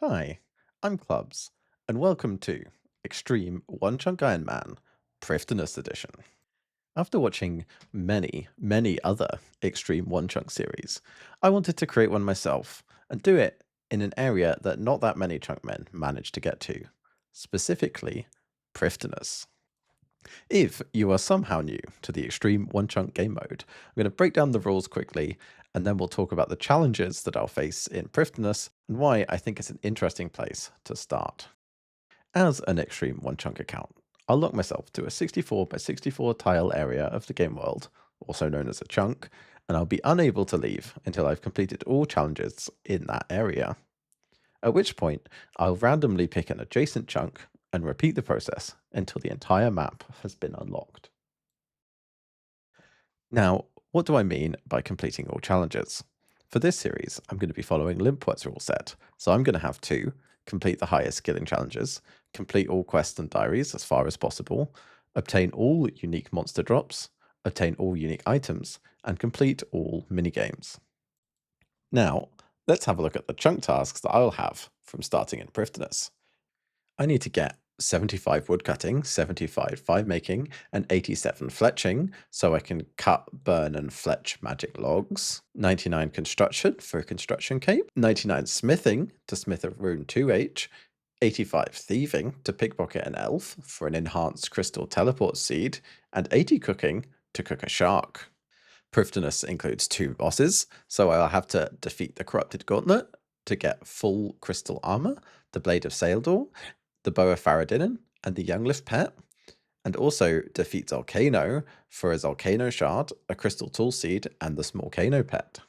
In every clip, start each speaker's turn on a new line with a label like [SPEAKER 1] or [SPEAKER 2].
[SPEAKER 1] Hi, I'm Clubs, and welcome to Xtreme Onechunk Ironman, Prifddinas edition. After watching many other Xtreme Onechunk series, I wanted to create one myself and do it in an area that not that many chunk men managed to get to, specifically Prifddinas. If you are somehow new to the Xtreme Onechunk game mode, I'm going to break down the rules quickly, and then we'll talk about the challenges that I'll face in Prifddinas and why I think it's an interesting place to start. As an Xtreme Onechunk account, I'll lock myself to a 64 by 64 tile area of the game world, also known as a chunk, and I'll be unable to leave until I've completed all challenges in that area. At which point, I'll randomly pick an adjacent chunk and repeat the process until the entire map has been unlocked. Now, what do I mean by completing all challenges? For this series, I'm going to be following Limpwurt's rule set, so I'm going to have to complete the highest skilling challenges, complete all quests and diaries as far as possible, obtain all unique monster drops, obtain all unique items, and complete all minigames. Now, let's have a look at the chunk tasks that I'll have from starting in Prifddinas. I need to get 75 woodcutting, 75 fire making, and 87 fletching, so I can cut, burn, and fletch magic logs. 99 construction for a construction cape. 99 smithing to smith a rune 2H. 85 thieving to pickpocket an elf for an enhanced crystal teleport seed. And 80 cooking to cook a shark. Prifddinas includes 2 bosses, so I'll have to defeat the Corrupted Gauntlet to get full crystal armor, the Blade of Saildor, the Bow of Prifddinas, and the Younglift Pet, and also defeat Zolcano for a Zolcano Shard, a Crystal Tool Seed, and the Smallcano Pet.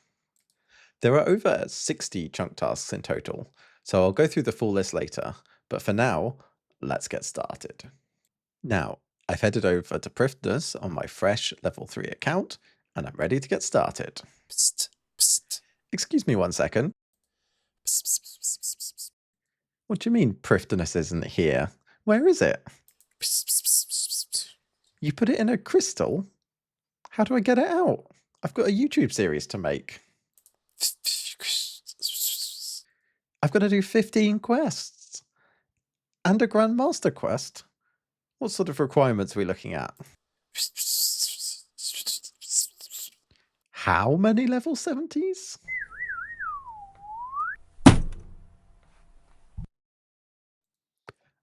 [SPEAKER 1] There are over 60 chunk tasks in total, so I'll go through the full list later, but for now, let's get started. Now, I've headed over to Prifddinas on my fresh level 3 account, and I'm ready to get started.
[SPEAKER 2] Psst, psst,
[SPEAKER 1] Excuse me one second.
[SPEAKER 2] psst, psst, psst, psst, psst,
[SPEAKER 1] What do you mean Prifddinas isn't here? Where is it?
[SPEAKER 2] psst, psst, psst, psst, psst.
[SPEAKER 1] You put it in a crystal? How do I get it out? I've got a YouTube series to make. I've got to do 15 quests. And a Grandmaster quest? What sort of requirements are we looking at? How many level 70s?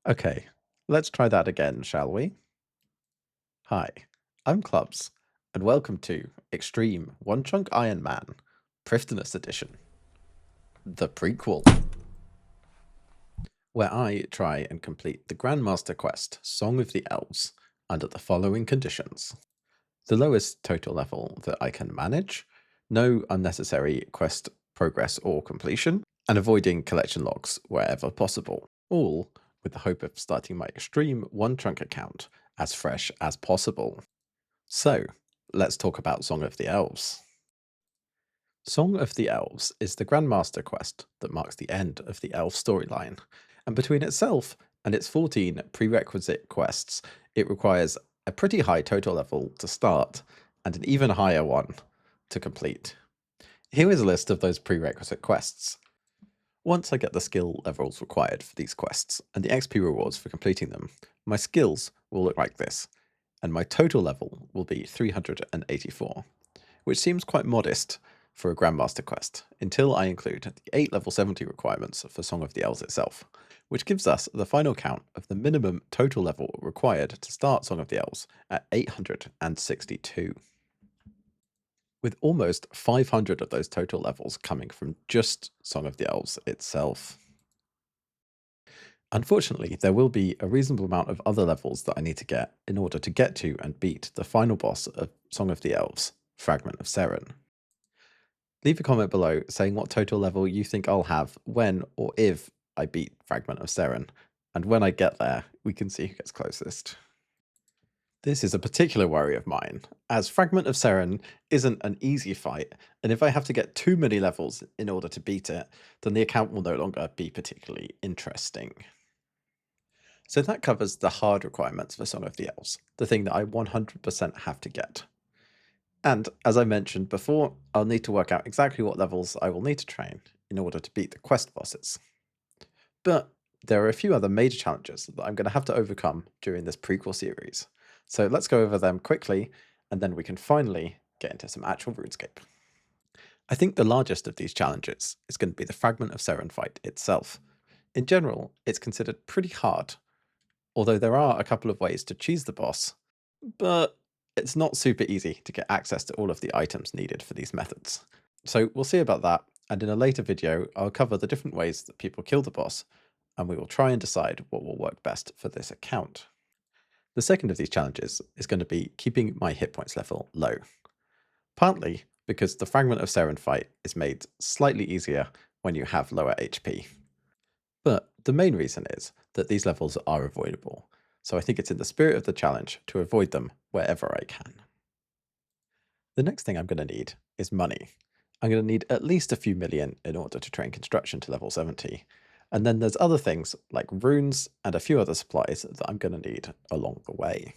[SPEAKER 1] Okay, let's try that again, shall we? Hi, I'm Clubs, and welcome to Xtreme Onechunk Ironman, Prifddinas edition. The Prequel, where I try and complete the Grandmaster quest, Song of the Elves, under the following conditions. The lowest total level that I can manage, no unnecessary quest progress or completion, and avoiding collection logs wherever possible, all with the hope of starting my Xtreme Onechunk account as fresh as possible. So, let's talk about Song of the Elves. Song of the Elves is the Grandmaster quest that marks the end of the Elf storyline, and between itself and its 14 prerequisite quests, it requires a pretty high total level to start, and an even higher one to complete. Here is a list of those prerequisite quests. Once I get the skill levels required for these quests, and the XP rewards for completing them, my skills will look like this, and my total level will be 384, which seems quite modest for a Grandmaster quest, until I include the 8 level 70 requirements for Song of the Elves itself, which gives us the final count of the minimum total level required to start Song of the Elves at 862. With almost 500 of those total levels coming from just Song of the Elves itself. Unfortunately, there will be a reasonable amount of other levels that I need to get in order to get to and beat the final boss of Song of the Elves, Fragment of Seren. Leave a comment below saying what total level you think I'll have when or if I beat Fragment of Seren, and when I get there, we can see who gets closest. This is a particular worry of mine, as Fragment of Seren isn't an easy fight, and if I have to get too many levels in order to beat it, then the account will no longer be particularly interesting. So that covers the hard requirements for Song of the Elves, the thing that I 100% have to get. And as I mentioned before, I'll need to work out exactly what levels I will need to train in order to beat the quest bosses. But there are a few other major challenges that I'm going to have to overcome during this prequel series. So let's go over them quickly, and then we can finally get into some actual RuneScape. I think the largest of these challenges is going to be the Fragment of Seren fight itself. In general, it's considered pretty hard, although there are a couple of ways to cheese the boss, but it's not super easy to get access to all of the items needed for these methods. So we'll see about that, and in a later video I'll cover the different ways that people kill the boss, and we will try and decide what will work best for this account. The second of these challenges is going to be keeping my hit points level low. Partly because the Fragment of Seren fight is made slightly easier when you have lower HP. But the main reason is that these levels are avoidable, so I think it's in the spirit of the challenge to avoid them wherever I can. The next thing I'm going to need is money. I'm going to need at least a few million in order to train construction to level 70. And then there's other things like runes and a few other supplies that I'm going to need along the way.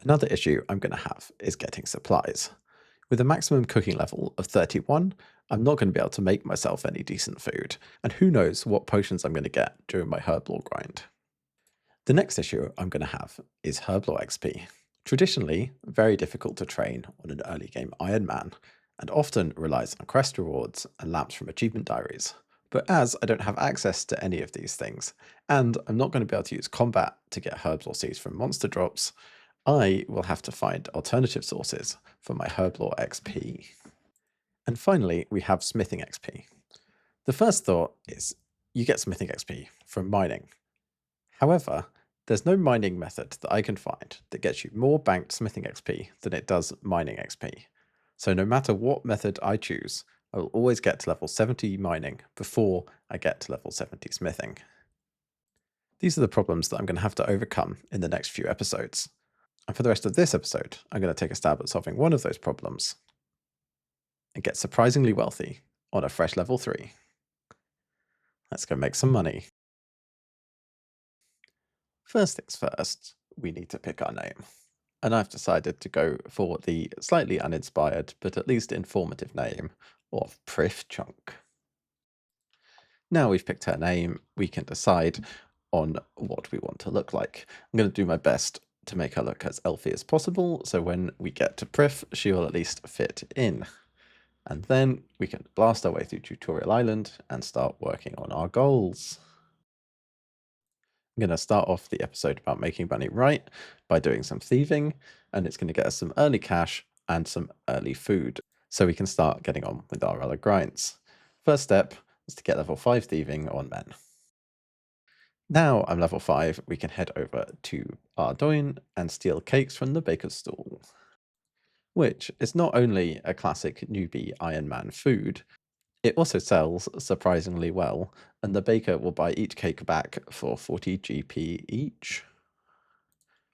[SPEAKER 1] Another issue I'm going to have is getting supplies. With a maximum cooking level of 31, I'm not going to be able to make myself any decent food, and who knows what potions I'm going to get during my herblore grind. The next issue I'm going to have is herblore XP. Traditionally, very difficult to train on an early game Ironman, and often relies on quest rewards and lamps from achievement diaries. But as I don't have access to any of these things, and I'm not going to be able to use combat to get herblore seeds from monster drops, I will have to find alternative sources for my herblore XP. And finally, we have smithing XP. The first thought is you get smithing XP from mining. However, there's no mining method that I can find that gets you more banked smithing XP than it does mining XP. So no matter what method I choose, I will always get to level 70 mining before I get to level 70 smithing. These are the problems that I'm going to have to overcome in the next few episodes. And for the rest of this episode, I'm going to take a stab at solving one of those problems and get surprisingly wealthy on a fresh level 3. Let's go make some money. First things first, we need to pick our name. And I've decided to go for the slightly uninspired, but at least informative name of Prifddinas. Now we've picked her name, we can decide on what we want to look like. I'm going to do my best to make her look as elfy as possible, so when we get to Priff, she will at least fit in. And then we can blast our way through Tutorial Island and start working on our goals. I'm going to start off the episode about making money right by doing some thieving, and it's going to get us some early cash and some early food, so we can start getting on with our other grinds. First step is to get level 5 thieving on men. Now I'm level 5, we can head over to Ardoin and steal cakes from the baker's stall, which is not only a classic newbie Ironman food, it also sells surprisingly well, and the baker will buy each cake back for 40 GP each.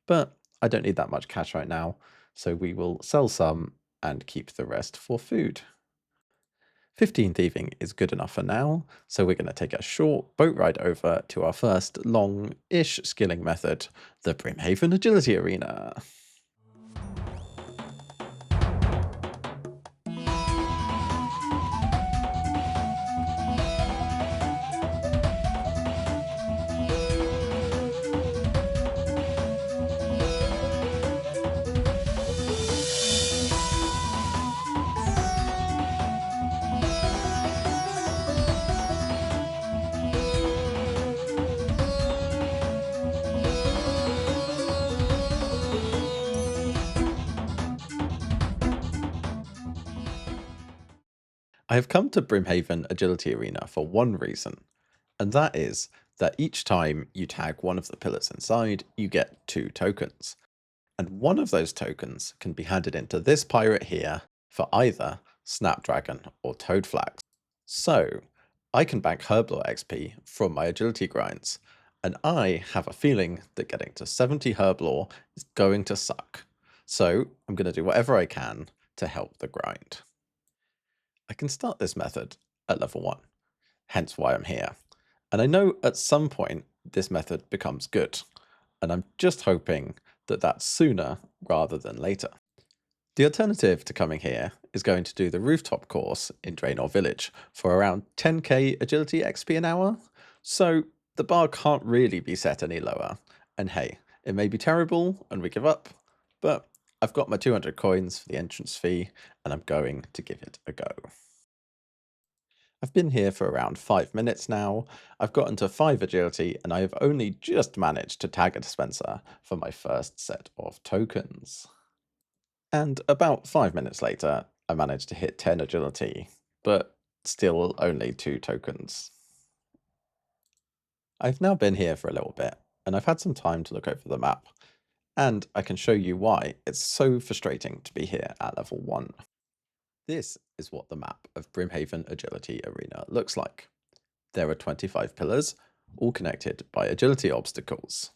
[SPEAKER 1] But I don't need that much cash right now, so we will sell some and keep the rest for food. 15 thieving is good enough for now, so we're going to take a short boat ride over to our first long-ish skilling method, the Brimhaven Agility Arena. I have come to Brimhaven Agility Arena for one reason, and that is that each time you tag one of the pillars inside, you get 2 tokens. And one of those tokens can be handed into this pirate here for either Snapdragon or Toad Flags. So I can bank Herblore XP from my agility grinds, and I have a feeling that getting to 70 Herblore is going to suck. So I'm going to do whatever I can to help the grind. I can start this method at level 1, hence why I'm here. And I know at some point this method becomes good, and I'm just hoping that that's sooner rather than later. The alternative to coming here is going to do the rooftop course in Draenor Village for around 10k agility XP an hour, So the bar can't really be set any lower. And hey, it may be terrible and we give up, but I've got my 200 coins for the entrance fee and I'm going to give it a go. I've been here for around 5 minutes now. I've gotten to 5 agility and I have only just managed to tag a dispenser for my first set of tokens. And about 5 minutes later, I managed to hit 10 agility, but still only 2 tokens. I've now been here for a little bit, and I've had some time to look over the map, and I can show you why it's so frustrating to be here at level 1. This is what the map of Brimhaven Agility Arena looks like. There are 25 pillars, all connected by agility obstacles.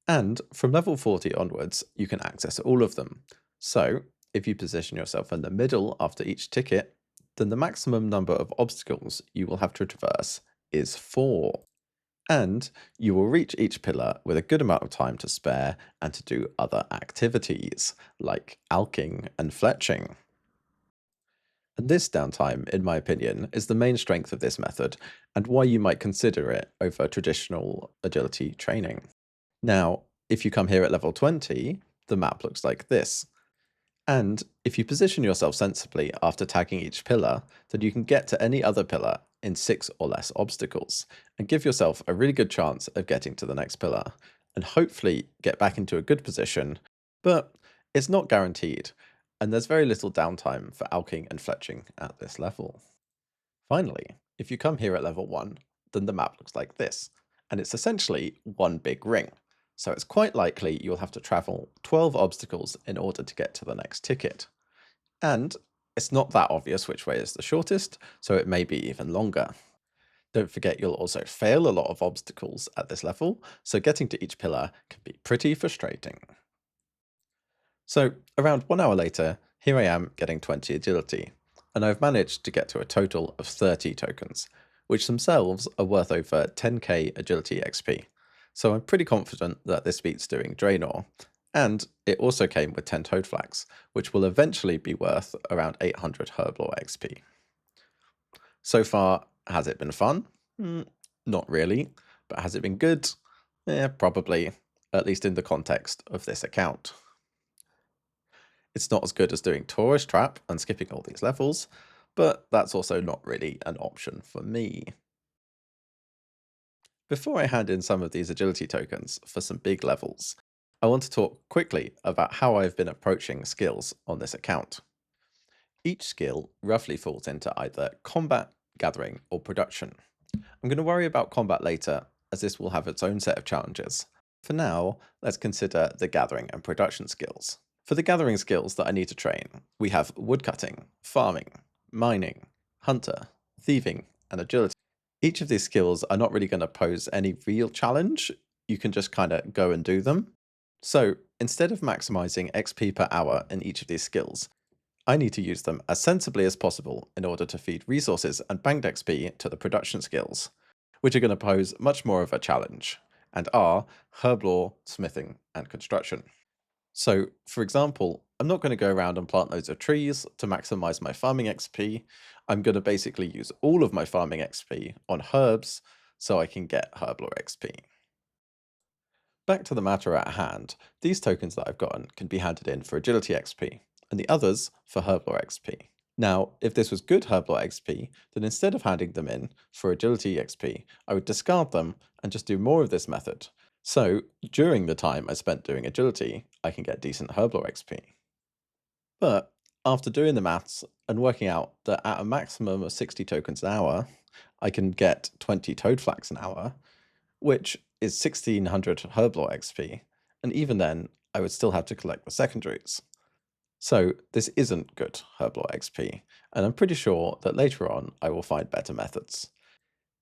[SPEAKER 1] And from level 40 onwards, you can access all of them. So, if you position yourself in the middle after each ticket, then the maximum number of obstacles you will have to traverse is 4. And you will reach each pillar with a good amount of time to spare and to do other activities, like alking and fletching. And this downtime, in my opinion, is the main strength of this method, and why you might consider it over traditional agility training. Now, if you come here at level 20, the map looks like this. And if you position yourself sensibly after tagging each pillar, then you can get to any other pillar in 6 or less obstacles, and give yourself a really good chance of getting to the next pillar, and hopefully get back into a good position, but it's not guaranteed, and there's very little downtime for alking and fletching at this level. Finally, if you come here at level 1, then the map looks like this, and it's essentially one big ring. So it's quite likely you'll have to travel 12 obstacles in order to get to the next ticket. And it's not that obvious which way is the shortest, so it may be even longer. Don't forget you'll also fail a lot of obstacles at this level, so getting to each pillar can be pretty frustrating. So around 1 hour later, here I am getting 20 agility, and I've managed to get to a total of 30 tokens, which themselves are worth over 10k agility XP. So I'm pretty confident that this beats doing Draenor, and it also came with 10 Toad Flags, which will eventually be worth around 800 Herblore XP. So far, has it been fun? Not really, but has it been good? Probably, at least in the context of this account. It's not as good as doing Tourist Trap and skipping all these levels, but that's also not really an option for me. Before I hand in some of these agility tokens for some big levels, I want to talk quickly about how I've been approaching skills on this account. Each skill roughly falls into either combat, gathering, or production. I'm going to worry about combat later, as this will have its own set of challenges. For now, let's consider the gathering and production skills. For the gathering skills that I need to train, we have woodcutting, farming, mining, hunter, thieving, and agility. Each of these skills are not really going to pose any real challenge, you can just kind of go and do them. So instead of maximizing XP per hour in each of these skills, I need to use them as sensibly as possible in order to feed resources and banked XP to the production skills, which are going to pose much more of a challenge, and are herblore, smithing, and construction. So, for example, I'm not going to go around and plant loads of trees to maximize my farming XP. I'm going to basically use all of my farming XP on herbs so I can get herblore XP. Back to the matter at hand, these tokens that I've gotten can be handed in for agility XP, and the others for herblore XP. Now, if this was good herblore XP, then instead of handing them in for agility XP, I would discard them and just do more of this method. So, during the time I spent doing agility, I can get decent herblore XP. But after doing the maths and working out that at a maximum of 60 tokens an hour, I can get 20 toad flax an hour, which is 1600 herblore XP, and even then, I would still have to collect the secondaries. So this isn't good herblore XP, and I'm pretty sure that later on I will find better methods.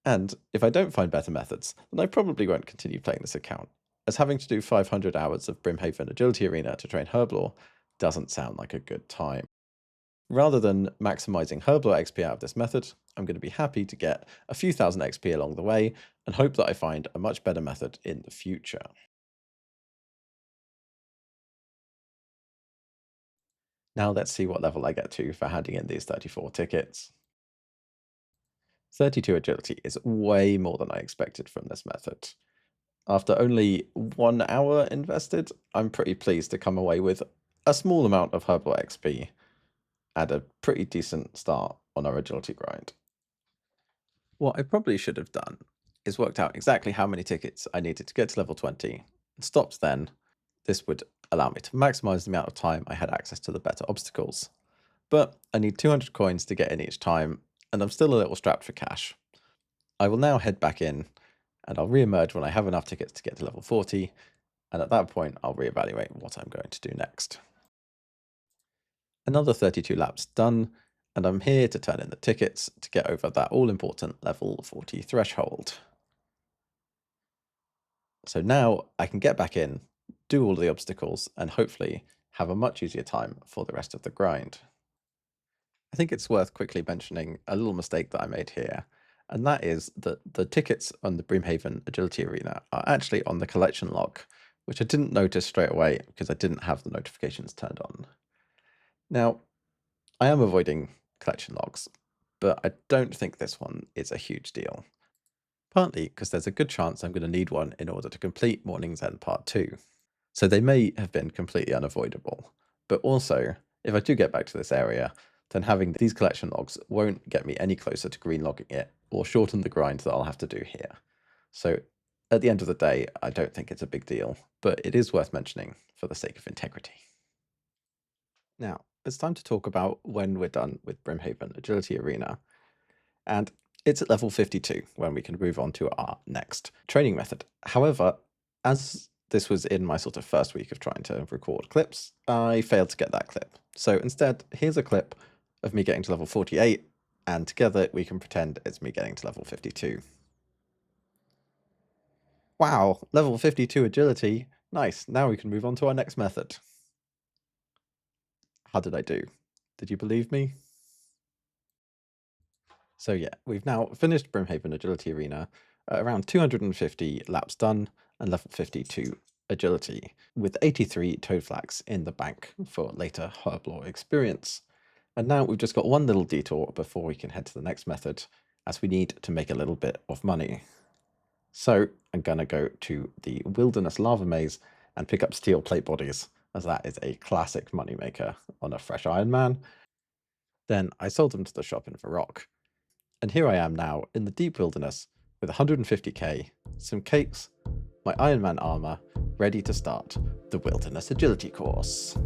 [SPEAKER 1] And if I don't find better methods, then I probably won't continue playing this account, as having to do 500 hours of Brimhaven Agility Arena to train herblore doesn't sound like a good time. Rather than maximizing herblore XP out of this method, I'm going to be happy to get a few thousand XP along the way and hope that I find a much better method in the future. Now let's see what level I get to for handing in these 34 tickets. 32 agility is way more than I expected from this method. After only 1 hour invested, I'm pretty pleased to come away with a small amount of herbal XP and a pretty decent start on our agility grind. What I probably should have done is worked out exactly how many tickets I needed to get to level 20 and stopped then. This would allow me to maximize the amount of time I had access to the better obstacles. But I need 200 coins to get in each time, and I'm still a little strapped for cash. I will now head back in, and I'll re-emerge when I have enough tickets to get to level 40, and at that point I'll reevaluate what I'm going to do next. Another 32 laps done, and I'm here to turn in the tickets to get over that all-important level 40 threshold. So now I can get back in, do all the obstacles, and hopefully have a much easier time for the rest of the grind. I think it's worth quickly mentioning a little mistake that I made here, and that is that the tickets on the Brimhaven Agility Arena are actually on the collection log, which I didn't notice straight away because I didn't have the notifications turned on. Now, I am avoiding collection logs, but I don't think this one is a huge deal. Partly because there's a good chance I'm going to need one in order to complete Morning's End Part 2. So they may have been completely unavoidable. But also, if I do get back to this area, then having these collection logs won't get me any closer to green logging it, or shorten the grind that I'll have to do here. So at the end of the day, I don't think it's a big deal, but it is worth mentioning for the sake of integrity. Now, it's time to talk about when we're done with Brimhaven Agility Arena. And it's at level 52 when we can move on to our next training method. However, as this was in my sort of first week of trying to record clips, I failed to get that clip. So instead, here's a clip of me getting to level 48, and together we can pretend it's me getting to level 52. Wow, level 52 agility. Nice, now we can move on to our next method. How did I do? Did you believe me? So yeah, we've now finished Brimhaven Agility Arena, around 250 laps done, and level 52 agility, with 83 toad flax in the bank for later Herblore experience. And now we've just got one little detour before we can head to the next method, as we need to make a little bit of money. So I'm gonna go to the Wilderness Lava Maze and pick up steel plate bodies, as that is a classic moneymaker on a fresh Ironman. Then I sold them to the shop in Varrock. And here I am now in the deep wilderness with 150k, some cakes, my Ironman armor, ready to start the Wilderness Agility course.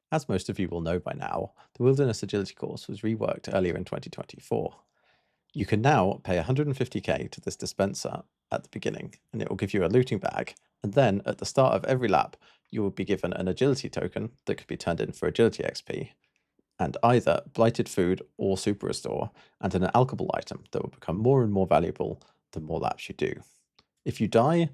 [SPEAKER 1] As most of you will know by now, the Wilderness Agility course was reworked earlier in 2024. You can now pay 150k to this dispenser at the beginning, and it will give you a looting bag, and then at the start of every lap, you will be given an agility token that could be turned in for agility XP, and either blighted food or super restore, and an alchable item that will become more and more valuable the more laps you do. If you die,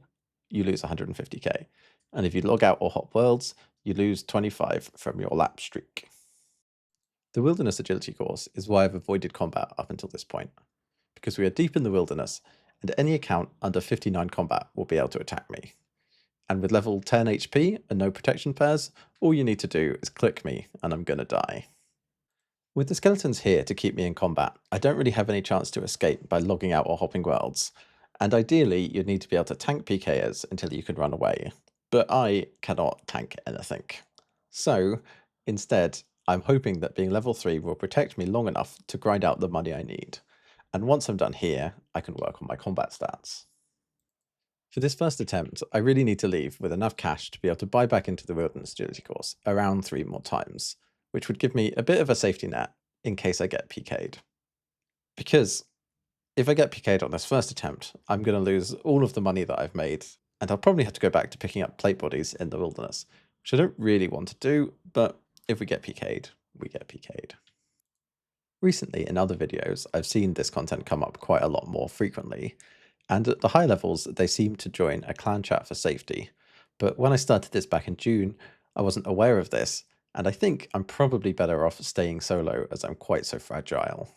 [SPEAKER 1] you lose 150k, and if you log out or hop worlds, you lose 25 from your lap streak. The Wilderness Agility course is why I've avoided combat up until this point, because we are deep in the wilderness, and any account under 59 combat will be able to attack me. And with level 10 HP and no protection pairs, all you need to do is click me and I'm gonna die. With the skeletons here to keep me in combat, I don't really have any chance to escape by logging out or hopping worlds, and ideally you'd need to be able to tank PKers until you can run away, but I cannot tank anything. So, instead, I'm hoping that being level 3 will protect me long enough to grind out the money I need, and once I'm done here, I can work on my combat stats. For this first attempt, I really need to leave with enough cash to be able to buy back into the Wilderness Agility course around 3 more times, which would give me a bit of a safety net in case I get PK'd. Because if I get PK'd on this first attempt, I'm going to lose all of the money that I've made, and I'll probably have to go back to picking up plate bodies in the wilderness, which I don't really want to do, but if we get PK'd, we get PK'd. Recently, in other videos, I've seen this content come up quite a lot more frequently, and at the high levels, they seem to join a clan chat for safety. But when I started this back in June, I wasn't aware of this, and I think I'm probably better off staying solo as I'm quite so fragile.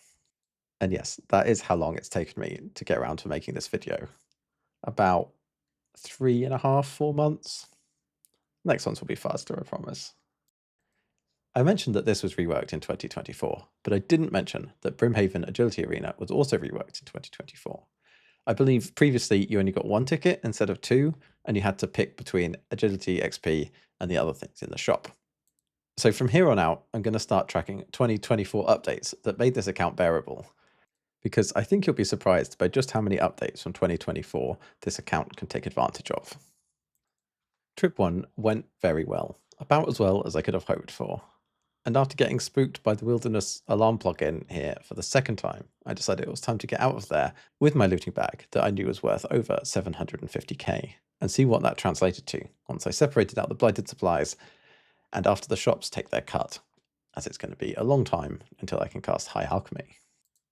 [SPEAKER 1] And yes, that is how long it's taken me to get around to making this video. About 3.5, 4 months. Next ones will be faster, I promise. I mentioned that this was reworked in 2024, but I didn't mention that Brimhaven Agility Arena was also reworked in 2024. I believe previously you only got 1 ticket instead of 2, and you had to pick between Agility, XP, and the other things in the shop. So from here on out, I'm going to start tracking 2024 updates that made this account bearable, because I think you'll be surprised by just how many updates from 2024 this account can take advantage of. Trip 1 went very well, about as well as I could have hoped for. And after getting spooked by the Wilderness alarm plugin here for the second time, I decided it was time to get out of there with my looting bag that I knew was worth over 750k, and see what that translated to once I separated out the blighted supplies and after the shops take their cut, as it's going to be a long time until I can cast High Alchemy.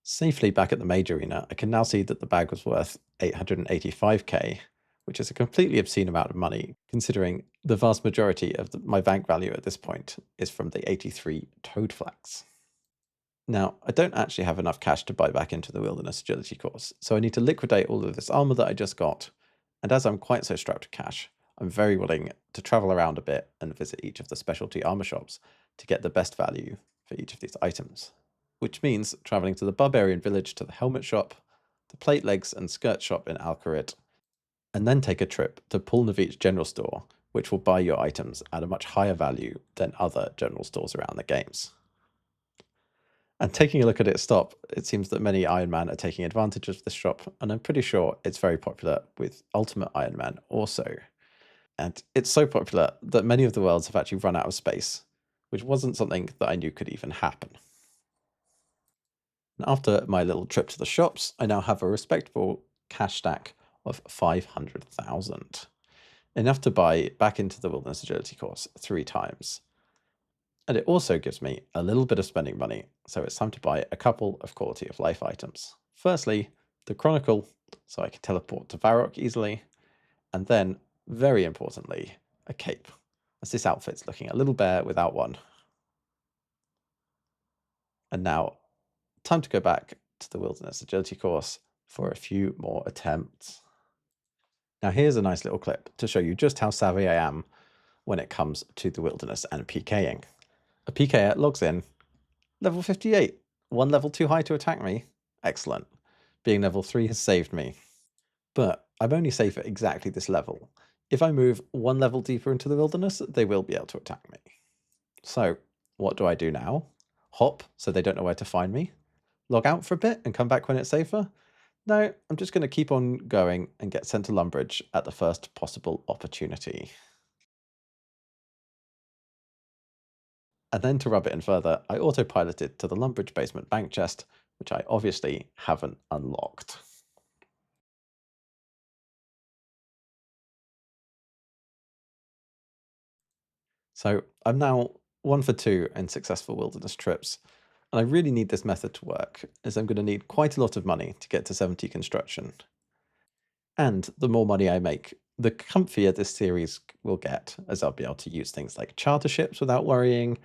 [SPEAKER 1] Safely back at the major arena, I can now see that the bag was worth 885k, which is a completely obscene amount of money, considering the vast majority of my bank value at this point is from the 83 Toad Flax. Now, I don't actually have enough cash to buy back into the Wilderness Agility course, so I need to liquidate all of this armor that I just got, and as I'm quite so strapped to cash, I'm very willing to travel around a bit and visit each of the specialty armor shops to get the best value for each of these items, which means traveling to the Barbarian Village to the helmet shop, the plate legs and skirt shop in Alcarit, and then take a trip to Pulnavitch General Store, which will buy your items at a much higher value than other general stores around the games. And taking a look at its stop, it seems that many Ironman are taking advantage of this shop, and I'm pretty sure it's very popular with Ultimate Ironman also. And it's so popular that many of the worlds have actually run out of space, which wasn't something that I knew could even happen. And after my little trip to the shops, I now have a respectable cash stack of 500,000. Enough to buy back into the Wilderness Agility course 3 times. And it also gives me a little bit of spending money, so it's time to buy a couple of quality of life items. Firstly, the Chronicle, so I can teleport to Varrock easily, and then, very importantly, a cape, as this outfit's looking a little bare without one. And now, time to go back to the Wilderness Agility course for a few more attempts. Now here's a nice little clip to show you just how savvy I am when it comes to the wilderness and PKing. A PKer logs in, level 58, 1 level too high to attack me. Excellent. Being level 3 has saved me. But I'm only safe at exactly this level. If I move 1 level deeper into the wilderness, they will be able to attack me. So what do I do now? Hop so they don't know where to find me? Log out for a bit and come back when it's safer? No, I'm just going to keep on going and get sent to Lumbridge at the first possible opportunity. And then to rub it in further, I autopiloted to the Lumbridge basement bank chest, which I obviously haven't unlocked. So I'm now 1 for 2 in successful wilderness trips, and I really need this method to work, as I'm going to need quite a lot of money to get to 70 construction. And the more money I make, the comfier this series will get, as I'll be able to use things like charter ships without worrying,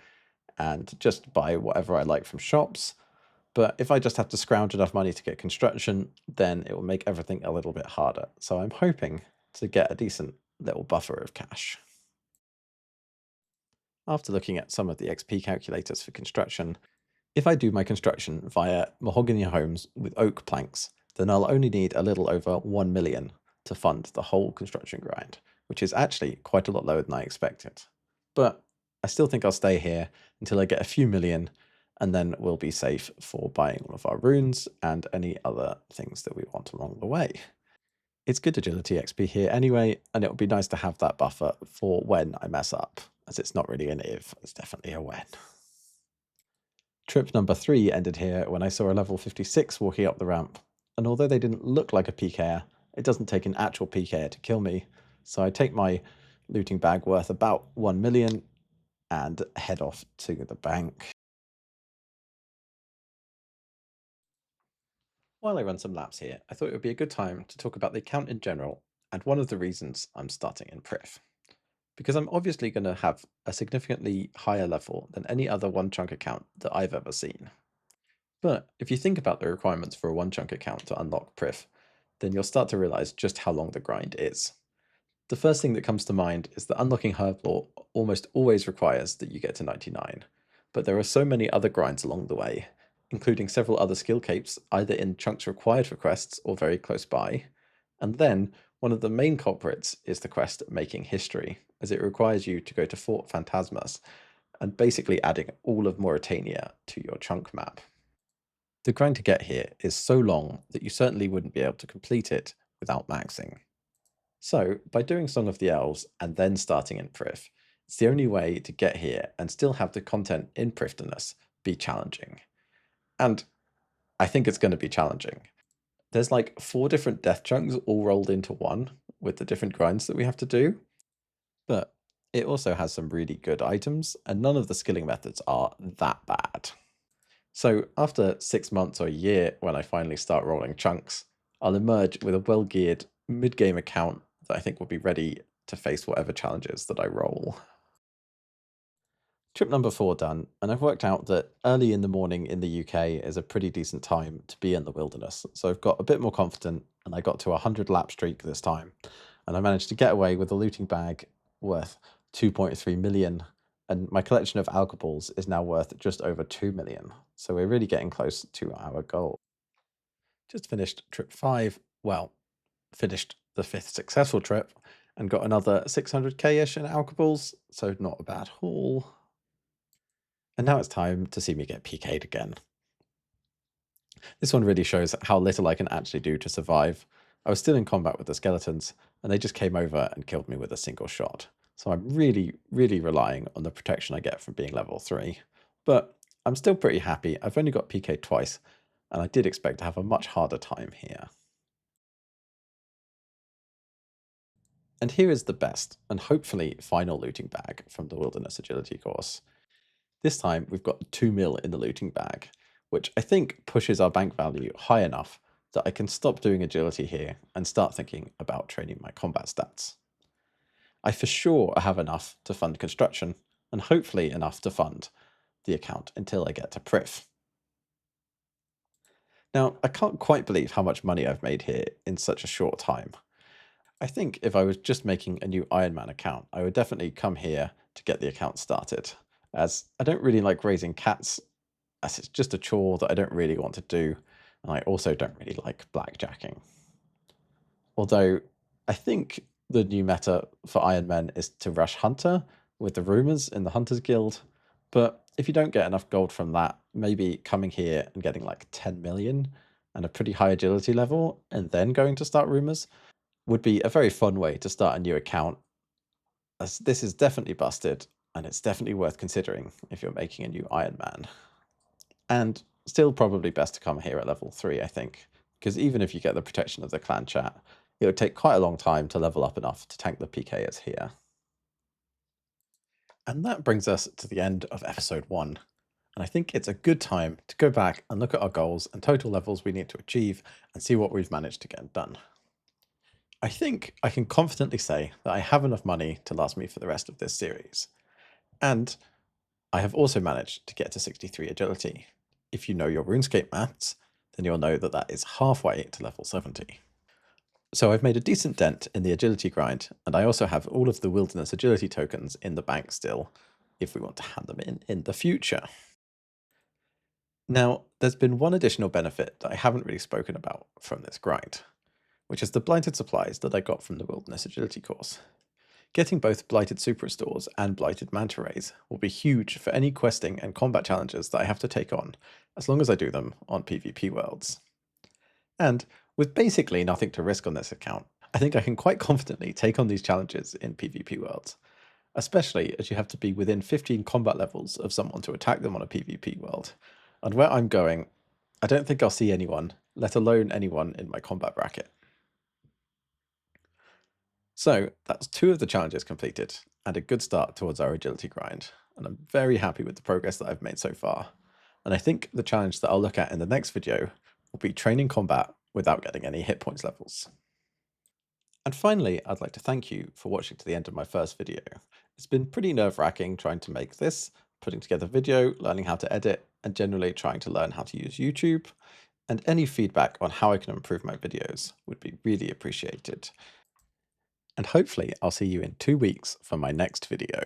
[SPEAKER 1] and just buy whatever I like from shops. But if I just have to scrounge enough money to get construction, then it will make everything a little bit harder. So I'm hoping to get a decent little buffer of cash. After looking at some of the XP calculators for construction, if I do my construction via mahogany homes with oak planks, then I'll only need a little over 1 million to fund the whole construction grind, which is actually quite a lot lower than I expected. But I still think I'll stay here until I get a few million, and then we'll be safe for buying all of our runes and any other things that we want along the way. It's good agility XP here anyway, and it would be nice to have that buffer for when I mess up, as it's not really an if, it's definitely a when. Trip number 3 ended here when I saw a level 56 walking up the ramp, and although they didn't look like a PKer, it doesn't take an actual PKer to kill me, so I take my looting bag worth about 1 million and head off to the bank. While I run some laps here, I thought it would be a good time to talk about the account in general, and one of the reasons I'm starting in Priff. Because I'm obviously going to have a significantly higher level than any other one chunk account that I've ever seen. But if you think about the requirements for a one chunk account to unlock Priff, then you'll start to realize just how long the grind is. The first thing that comes to mind is that unlocking Herblore almost always requires that you get to 99, but there are so many other grinds along the way, including several other skill capes either in chunks required for quests or very close by. And then, one of the main culprits is the quest Making History, as it requires you to go to Fort Phantasmas and basically adding all of Mauritania to your chunk map. The grind to get here is so long that you certainly wouldn't be able to complete it without maxing. So, by doing Song of the Elves and then starting in Prif, it's the only way to get here and still have the content in Prifddinas be challenging. And I think it's going to be challenging. There's like 4 different death chunks all rolled into one with the different grinds that we have to do. But it also has some really good items, and none of the skilling methods are that bad. So after 6 months or a year, when I finally start rolling chunks, I'll emerge with a well-geared mid-game account that I think will be ready to face whatever challenges that I roll. Trip number 4 done, and I've worked out that early in the morning in the UK is a pretty decent time to be in the wilderness, so I've got a bit more confident, and I got to a 100 lap streak this time, and I managed to get away with a looting bag worth 2.3 million, and my collection of alcohols is now worth just over 2 million, so we're really getting close to our goal. Just finished trip 5, well, finished the 5th successful trip, and got another 600k-ish in alcohols, so not a bad haul. And now it's time to see me get PK'd again. This one really shows how little I can actually do to survive. I was still in combat with the skeletons, and they just came over and killed me with a single shot. So I'm really relying on the protection I get from being level 3. But I'm still pretty happy. I've only got PK'd twice, and I did expect to have a much harder time here. And here is the best, and hopefully final looting bag from the Wilderness Agility course. This time we've got 2 mil in the looting bag, which I think pushes our bank value high enough that I can stop doing agility here and start thinking about training my combat stats. I for sure have enough to fund construction, and hopefully enough to fund the account until I get to Priff. Now, I can't quite believe how much money I've made here in such a short time. I think if I was just making a new Ironman account, I would definitely come here to get the account started, as I don't really like raising cats, as it's just a chore that I don't really want to do, and I also don't really like blackjacking. Although, I think the new meta for Ironman is to rush Hunter with the rumours in the Hunters Guild, but if you don't get enough gold from that, maybe coming here and getting like 10 million and a pretty high agility level, and then going to start rumours, would be a very fun way to start a new account, as this is definitely busted, and it's definitely worth considering if you're making a new Ironman. And still probably best to come here at level 3, I think, because even if you get the protection of the clan chat, it would take quite a long time to level up enough to tank the PKers here. And that brings us to the end of episode 1. And I think it's a good time to go back and look at our goals and total levels we need to achieve and see what we've managed to get done. I think I can confidently say that I have enough money to last me for the rest of this series. And I have also managed to get to 63 agility. If you know your RuneScape maths, then you'll know that that is halfway to level 70. So I've made a decent dent in the agility grind, and I also have all of the wilderness agility tokens in the bank still, if we want to hand them in the future. Now, there's been one additional benefit that I haven't really spoken about from this grind, which is the blighted supplies that I got from the Wilderness Agility course. Getting both blighted superstores and blighted manta rays will be huge for any questing and combat challenges that I have to take on, as long as I do them on PvP worlds. And with basically nothing to risk on this account, I think I can quite confidently take on these challenges in PvP worlds, especially as you have to be within 15 combat levels of someone to attack them on a PvP world. And where I'm going, I don't think I'll see anyone, let alone anyone in my combat bracket. So that's 2 of the challenges completed, and a good start towards our agility grind, and I'm very happy with the progress that I've made so far. And I think the challenge that I'll look at in the next video will be training combat without getting any hit points levels. And finally, I'd like to thank you for watching to the end of my first video. It's been pretty nerve-wracking trying to make this, putting together video, learning how to edit, and generally trying to learn how to use YouTube. And any feedback on how I can improve my videos would be really appreciated. And hopefully I'll see you in 2 weeks for my next video.